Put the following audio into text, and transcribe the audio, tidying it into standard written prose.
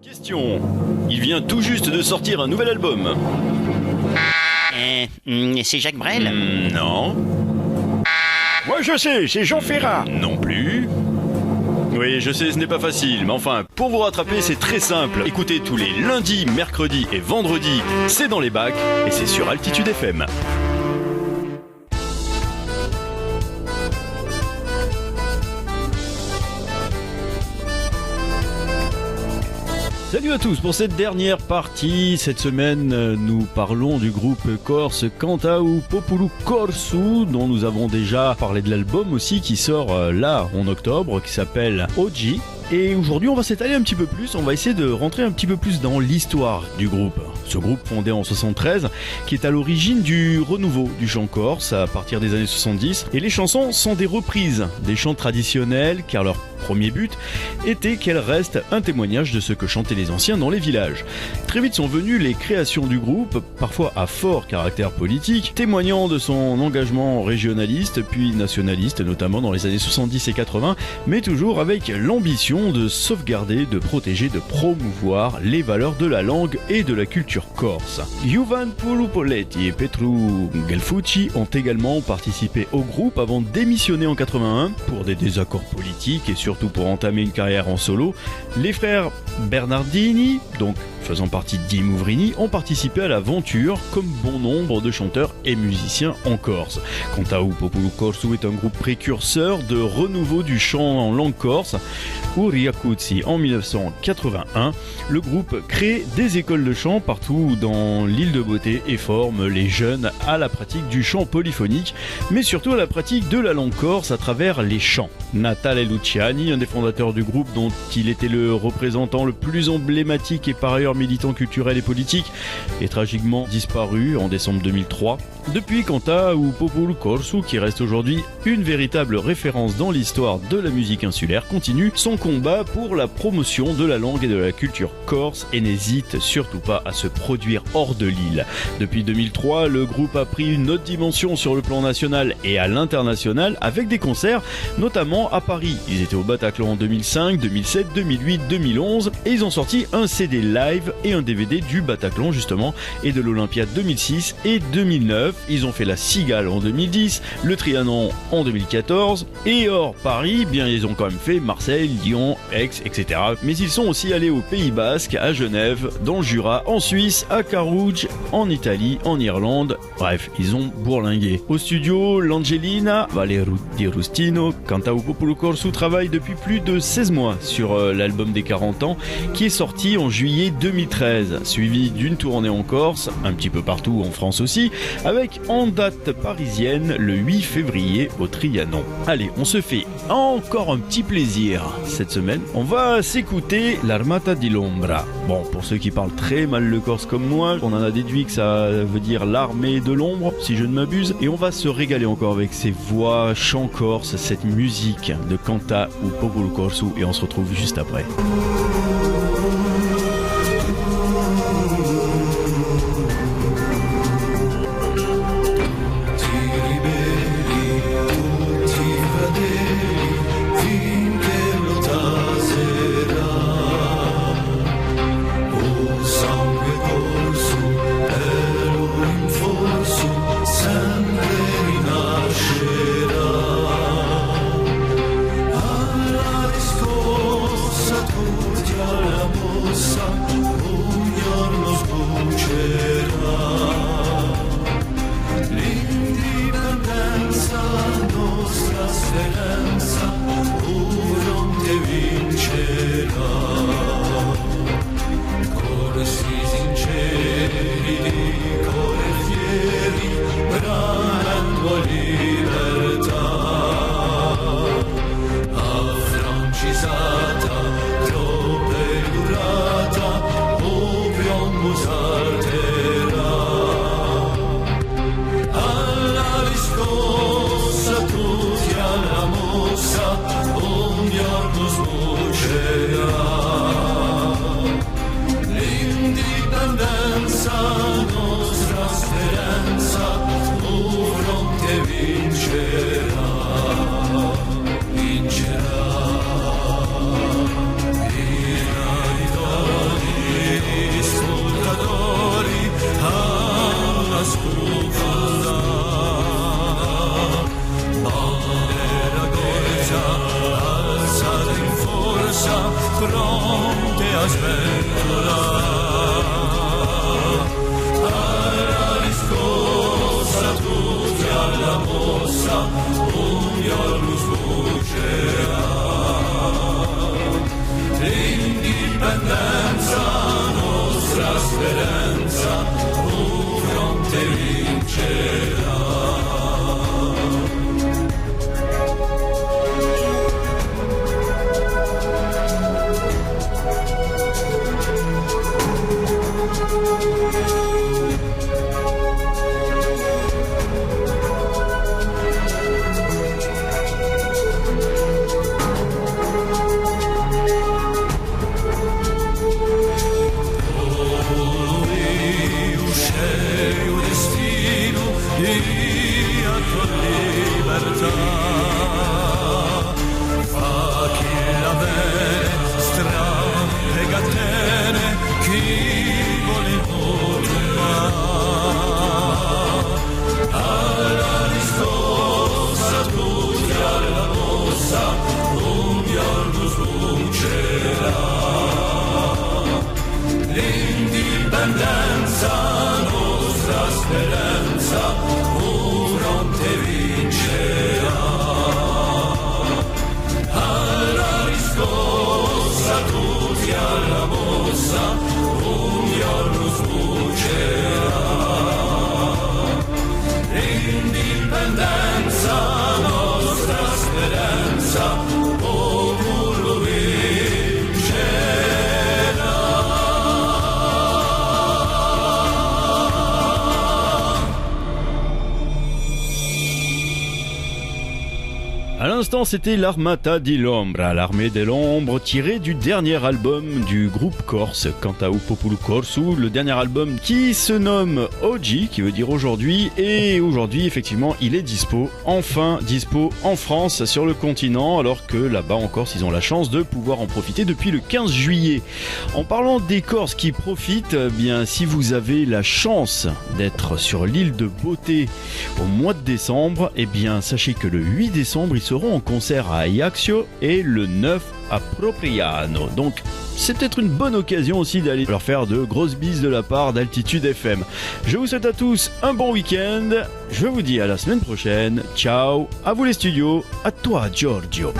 Question. Il vient tout juste de sortir un nouvel album. C'est Jacques Brel? Non. Moi je sais, c'est Jean Ferrat. Non plus. Oui, je sais, ce n'est pas facile, mais enfin, pour vous rattraper, c'est très simple. Écoutez tous les lundis, mercredis et vendredis, c'est dans les bacs et c'est sur Altitude FM. Salut à tous pour cette dernière partie. Cette semaine, nous parlons du groupe corse Cantau Populu Corsu, dont nous avons déjà parlé de l'album aussi, qui sort là en octobre, qui s'appelle Oggi. Et aujourd'hui, on va s'étaler un petit peu plus, on va essayer de rentrer un petit peu plus dans l'histoire du groupe. Ce groupe fondé en 73, qui est à l'origine du renouveau du chant corse à partir des années 70. Et les chansons sont des reprises des chants traditionnels, car leur premier but était qu'elles restent un témoignage de ce que chantaient les anciens dans les villages. Très vite sont venues les créations du groupe, parfois à fort caractère politique, témoignant de son engagement régionaliste puis nationaliste, notamment dans les années 70 et 80, mais toujours avec l'ambition de sauvegarder, de protéger, de promouvoir les valeurs de la langue et de la culture corse. Juvan Pulupoletti et Petru Gelfucci ont également participé au groupe avant de démissionner en 81 pour des désaccords politiques et surtout pour entamer une carrière en solo. Les frères Bernardini, donc faisant partie d'I Mouvrini, ont participé à l'aventure comme bon nombre de chanteurs et musiciens en Corse. Cantau Populu Corsu est un groupe précurseur de renouveau du chant en langue corse. Uriakutsi en 1981, le groupe crée des écoles de chant partout dans l'île de Beauté et forme les jeunes à la pratique du chant polyphonique, mais surtout à la pratique de la langue corse à travers les chants. Natale Luciani, un des fondateurs du groupe dont il était le représentant le plus emblématique et par ailleurs militant culturel et politique, est tragiquement disparu en décembre 2003. Depuis, Cantau Populu Corsu, qui reste aujourd'hui une véritable référence dans l'histoire de la musique insulaire, continue son combat pour la promotion de la langue et de la culture corse et n'hésite surtout pas à se produire hors de l'île. Depuis 2003, le groupe a pris une autre dimension sur le plan national et à l'international avec des concerts, notamment à Paris. Ils étaient au Bataclan en 2005, 2007, 2008, 2011 et ils ont sorti un CD live et un DVD du Bataclan justement et de l'Olympiade 2006 et 2009. Ils ont fait la Cigale en 2010, le Trianon en 2014 et hors Paris, bien ils ont quand même fait Marseille, Lyon, Aix, etc. Mais ils sont aussi allés au Pays Basque, à Genève, dans le Jura, en Suisse, à Carouge, en Italie, en Irlande. Bref, ils ont bourlingué. Au studio, l'Angelina, Valerio Di Rustino, Cantau Populu Corsu travaille depuis plus de 16 mois sur l'album des 40 ans qui est sorti en juillet 2013, suivi d'une tournée en Corse, un petit peu partout en France aussi, avec en date parisienne le 8 février au Trianon. Allez, on se fait encore un petit plaisir cette semaine. On va s'écouter l'Armata di l'Ombra. Bon, pour ceux qui parlent très mal le corse comme moi, on en a déduit que ça veut dire l'armée de l'ombre, si je ne m'abuse. Et on va se régaler encore avec ces voix, chants corse, cette musique de Cantau Populu Corsu et on se retrouve juste après. Un giorno sbucerà. À l'instant, c'était l'Armata di Lombra, l'armée de l'ombre, tiré du dernier album du groupe corse Cantau Populu Corsu, le dernier album qui se nomme Oggi, qui veut dire aujourd'hui, et aujourd'hui, effectivement, il est enfin dispo en France, sur le continent, alors que là-bas en Corse, ils ont la chance de pouvoir en profiter depuis le 15 juillet. En parlant des Corses qui profitent, bien, si vous avez la chance d'être sur l'île de Beauté au mois de décembre, eh bien, sachez que le 8 décembre, ils seront en concert à Ajaccio et le 9 à Propriano. Donc c'est peut-être une bonne occasion aussi d'aller leur faire de grosses bises de la part d'Altitude FM. Je vous souhaite à tous un bon week-end. Je vous dis à la semaine prochaine. Ciao, à vous les studios, à toi Giorgio.